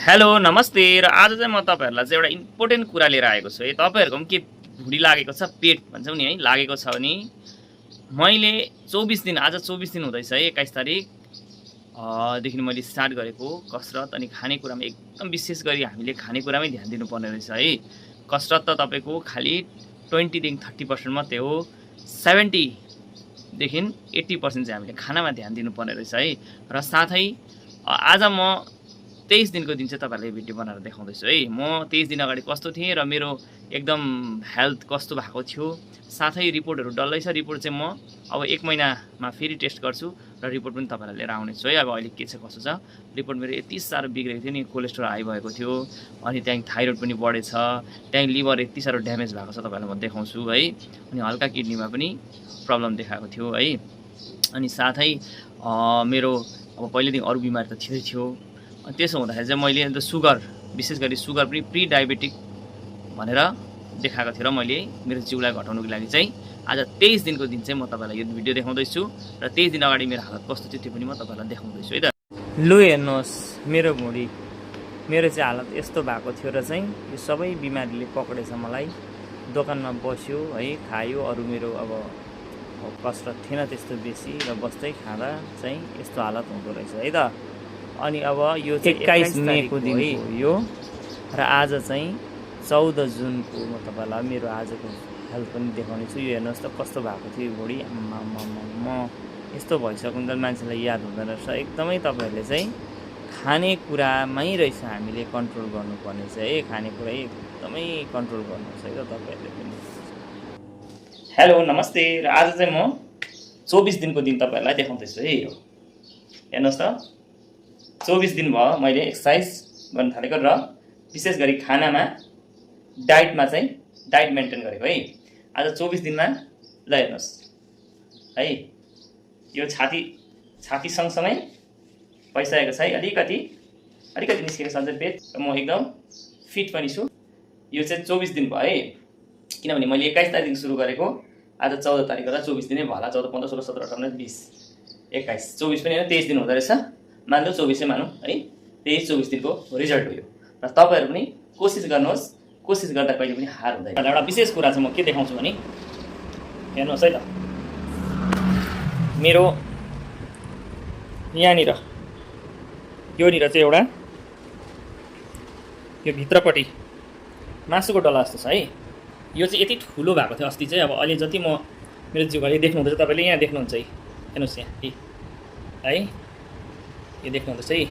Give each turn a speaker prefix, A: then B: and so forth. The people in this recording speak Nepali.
A: हेलो नमस्ते र आज चाहिँ म तपाईहरुलाई चाहिँ एउटा इम्पोर्टेन्ट कुरा लिएर आएको छु है। तपाईहरुको पनि के भुडी लागेको छ, पेट भन्छौ नि है, लागेको छ भने मैले 24 दिन, आज 24 दिन हुँदैछ है, 21 तारिक देखि मैले स्टार्ट गरेको कसरत अनि खानेकुरामा एकदम विशेष गरी हामीले खानेकुरामै ध्यान दिनुपर्ने रहेछ है। कसरत त तपाईको खाली 20 देखि 30% मात्रै हो, 70 देखि 80% चाहिँ हामीले खानामा ध्यान दिनुपर्ने रहेछ है। र साथै आज म 23 दिनको दिन चाहिँ तपाईहरुलाई भिडियो बनाएर देखाउँदैछु है। म 23 दिन अगाडि कस्तो थिएँ र मेरो एकदम हेल्थ कस्तो भएको थियो, साथै रिपोर्टहरु डल्लै छ। रिपोर्ट चाहिँ म अब 1 महिनामा फेरि टेस्ट गर्छु र रिपोर्ट पनि तपाईहरुलाई लिएर आउने छु है। अब अहिले के छ कसो छ रिपोर्ट मेरो यति साह्रो बिग्रेको थियो नि, कोलेस्ट्रोल हाई भएको थियो, अनि त्यहाँ थाइरोइड पनि बढेछ, त्यहाँ लिभर यति साह्रो ड्यामेज भएको छ तपाईहरुलाई म देखाउँछु है। अनि हल्का किडनीमा पनि प्रब्लम देखाएको थियो है। अनि साथै मेरो अब पहिलेदेखि अरु बिमारी त थियै थियो। त्यसो हुँदाखेरि चाहिँ मैले अन्त सुगर, विशेष गरी सुगर पनि प्री डायबेटिक भनेर देखाएको थियो र मैले मेरो जिउलाई घटाउनको लागि चाहिँ आज 23 दिनको दिन चाहिँ म तपाईलाई यो भिडियो देखाउँदै छु र 23 दिन अगाडि मेरो हालत कस्तो थियो त्यो पनि म तपाईलाई देखाउँदै छु है त। लु हेर्नुहोस् मेरो भुँडी, मेरो चाहिँ हालत यस्तो भएको थियो र चाहिँ यो सबै बिमारीले पक्रेछ मलाई। दोकानमा बस्यो है, खायो, अरु मेरो अब कसरत थिएन त्यस्तो बेसी र बस्दै खाँदा चाहिँ यस्तो हालत हुँदो रहेछ है त। अनि अब यो चाहिँ 21 मेको दिन हो यो र आज चाहिँ 14 जुनको म तपाईलाई मेरो आजको हेल्थ पनि देखाउने छु। यो हेर्नुहोस् त कस्तो भएको थियो यो भुँडी, म यस्तो भइसक्दा मान्छेलाई याद हुँदैन रहेछ। एकदमै तपाईहरुले चाहिँ खानेकुरामै रहेछ हामीले कन्ट्रोल गर्नुपर्ने चाहिँ है, खानेकुरा एकदमै कन्ट्रोल गर्नुहोस् है त तपाईहरुले पनि। हेलो नमस्ते र आज चाहिँ म 24 दिनको दिन तपाईहरुलाई देखाउँदैछु है। यो हेर्नुहोस् त 24 दिन भयो मैले एक्सरसाइज गर्न थालेको र विशेष गरी खानामा डाइटमा चाहिँ डाइट मेन्टेन गरेको है। आज 24 दिनमा ल हेर्नुहोस् है, यो छाती सँगसँगै भइसकेको छ है, अलिकति निस्केको छ पेट र म एकदम फिट पनि छु। यो चाहिँ 24 दिन भयो है, किनभने मैले 21 तारिकदेखि सुरु गरेको, आज 14 तारिक होला, 24 दिनै भयो होला। 14, 15, 16, 17, 18, 20, 21, 24 पनि हैन, 23 दिन हुँदो रहेछ। मान्नु 24 मानौँ है, 23-24 दिनको रिजल्ट हो यो। र तपाईहरु पनि कोसिस गर्नुहोस्, कोसिस गर्दा कहिले पनि हार हुँदैन। एउटा विशेष कुरा चाहिँ म के देखाउँछु भने हेर्नुहोस् है त, मेरो यहाँनिर योनिर चाहिँ एउटा यो भित्रपट्टि मासुको डल्ला जस्तो छ है। यो चाहिँ यति ठुलो भएको थियो अस्ति चाहिँ, अब अहिले जति म मेरो जिउघरि देख्नुहुँदैछ तपाईले यहाँ देख्नुहुन्छ है, हेर्नुहोस् यहाँ है, यो देख्नुहुँदैछ है।